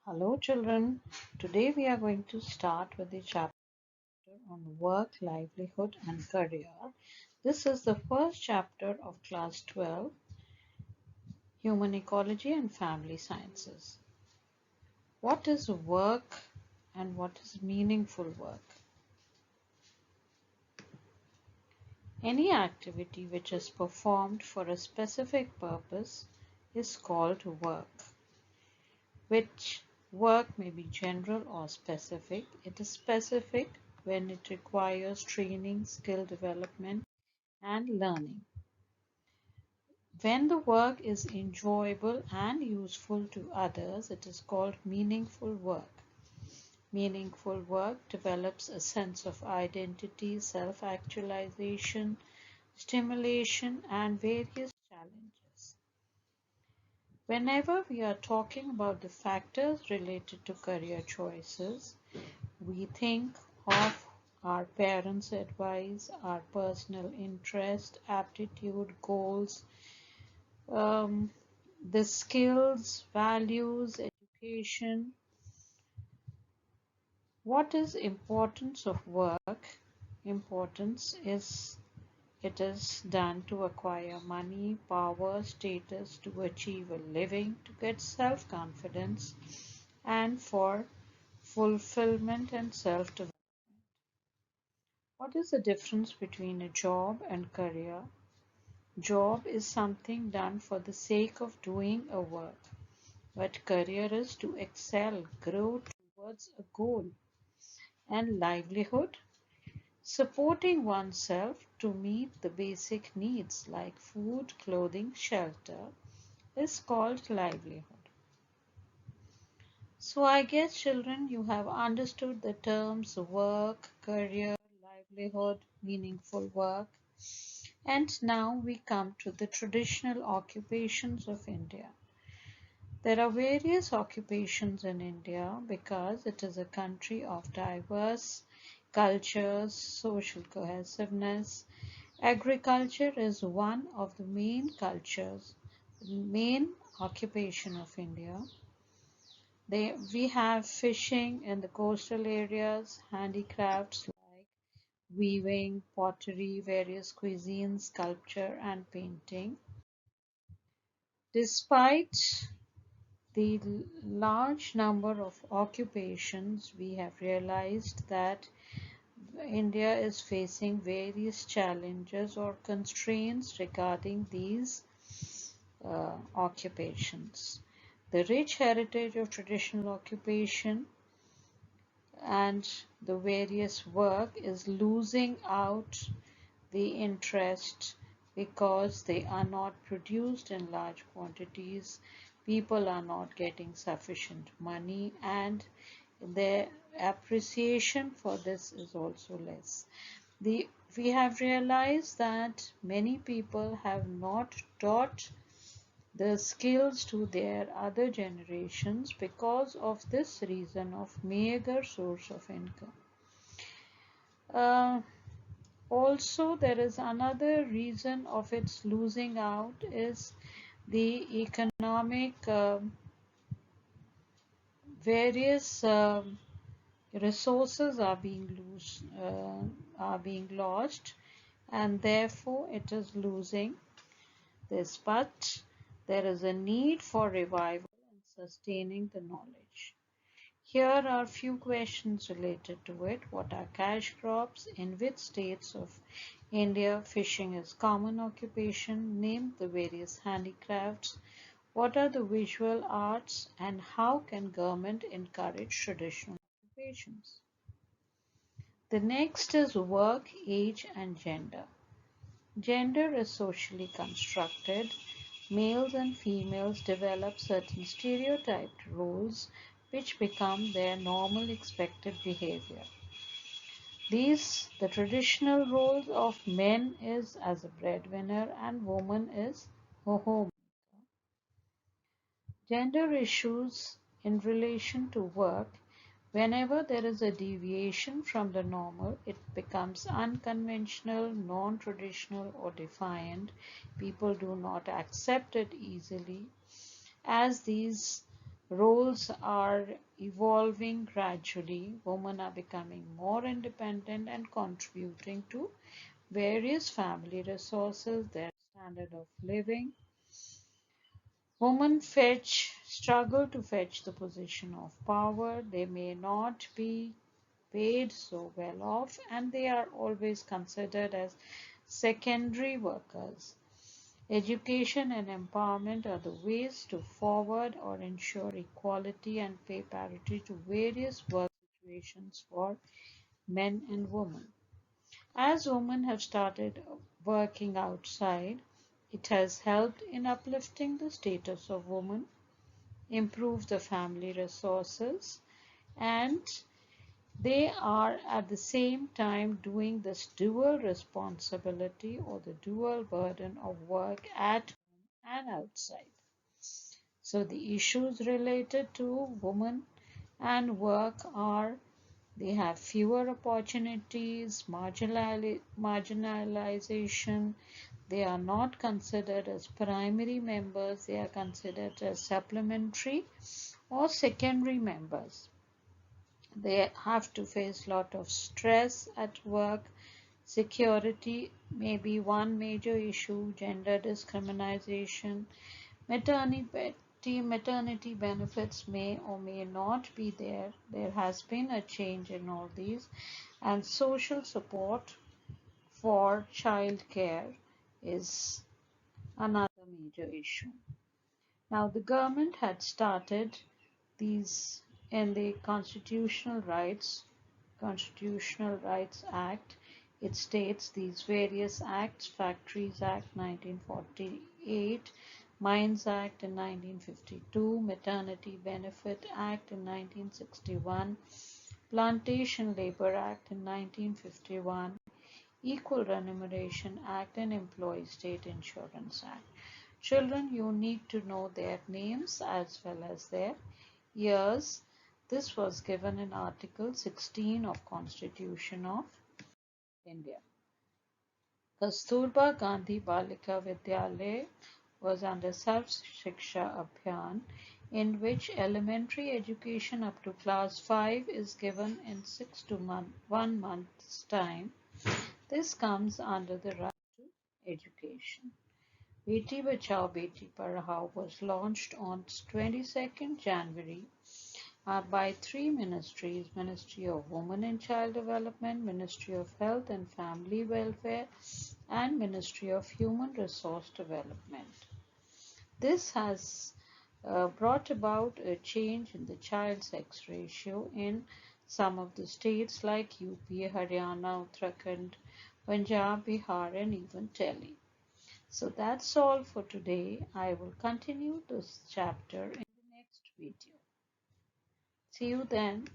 Hello children, today we are going to start with the chapter on work, livelihood and career. This is the first chapter of class 12, Human Ecology and Family Sciences. What is work and what is meaningful work? Any activity which is performed for a specific purpose is called work. Which work may be general or specific. It is specific when it requires training, skill development, and learning. When the work is enjoyable and useful to others, it is called meaningful work. Meaningful work develops a sense of identity, self-actualization, stimulation, and various challenges. Whenever we are talking about the factors related to career choices, we think of our parents' advice, our personal interest, aptitude, goals, um, the skills, values, education. What is importance of work? Importance is it is done to acquire money, power, status, to achieve a living, to get self-confidence, and for fulfillment and self-development. What is the difference between a job and career? Job is something done for the sake of doing a work, but career is to excel, grow towards a goal. And livelihood, supporting oneself to meet the basic needs like food, clothing, shelter, is called livelihood. So I guess children, you have understood the terms work, career, livelihood, meaningful work. And now we come to the traditional occupations of India. There are various occupations in India because it is a country of diverse cultures, social cohesiveness. Agriculture is one of the main cultures, main occupation of India. We have fishing in the coastal areas, handicrafts like weaving, pottery, various cuisines, sculpture, and painting. Despite the large number of occupations, we have realized that India is facing various challenges or constraints regarding these occupations. The rich heritage of traditional occupation and the various work is losing out the interest because they are not produced in large quantities, people are not getting sufficient money, and their appreciation for this is also less. We have realized that many people have not taught the skills to their other generations because of this reason of meager source of income. Uh, Also, there is another reason of its losing out is the economic various resources are being lost, and therefore it is losing this. But there is a need for revival and sustaining the knowledge. Here are few questions related to it. What are cash crops? In which states of India fishing is common occupation? Name the various handicrafts. What are the visual arts and how can government encourage traditional occupations? The next is work, age and gender. Gender is socially constructed. Males and females develop certain stereotyped roles which become their normal expected behavior. The traditional roles of men is as a breadwinner and woman is a homemaker. Gender issues in relation to work, whenever there is a deviation from the normal, it becomes unconventional, non-traditional or defiant. People do not accept it easily as these Roles are evolving gradually. Women are becoming more independent and contributing to various family resources, their standard of living. Women struggle to fetch the position of power. They may not be paid so well off, and they are always considered as secondary workers. Education and empowerment are the ways to forward or ensure equality and pay parity to various work situations for men and women. As women have started working outside, it has helped in uplifting the status of women, improve the family resources, and they are at the same time doing this dual responsibility or the dual burden of work at home and outside. So the issues related to women and work are they have fewer opportunities, marginalization, they are not considered as primary members, they are considered as supplementary or secondary members. They have to face a lot of stress at work. Security may be one major issue, gender discrimination, maternity benefits may or may not be there. There has been a change in all these, and social support for child care is another major issue. Now, the government had started these in the Constitutional Rights Act. It states these various acts: Factories Act 1948, Mines Act in 1952, Maternity Benefit Act in 1961, Plantation Labor Act in 1951, Equal Remuneration Act, and Employee State Insurance Act. Children, you need to know their names as well as their years. This was given in Article 16 of Constitution of India. Kasturba Gandhi Balika Vidyalaya was under Sarv Shiksha Abhiyan, in which elementary education up to class 5 is given in 1 month's time. This comes under the right to education. Beti Bachao Beti Padhao was launched on 22nd January by three ministries: Ministry of Women and Child Development, Ministry of Health and Family Welfare, and Ministry of Human Resource Development. This has brought about a change in the child sex ratio in some of the states like UP, Haryana, Uttarakhand, Punjab, Bihar, and even Delhi. So that's all for today. I will continue this chapter in the next video. See you then.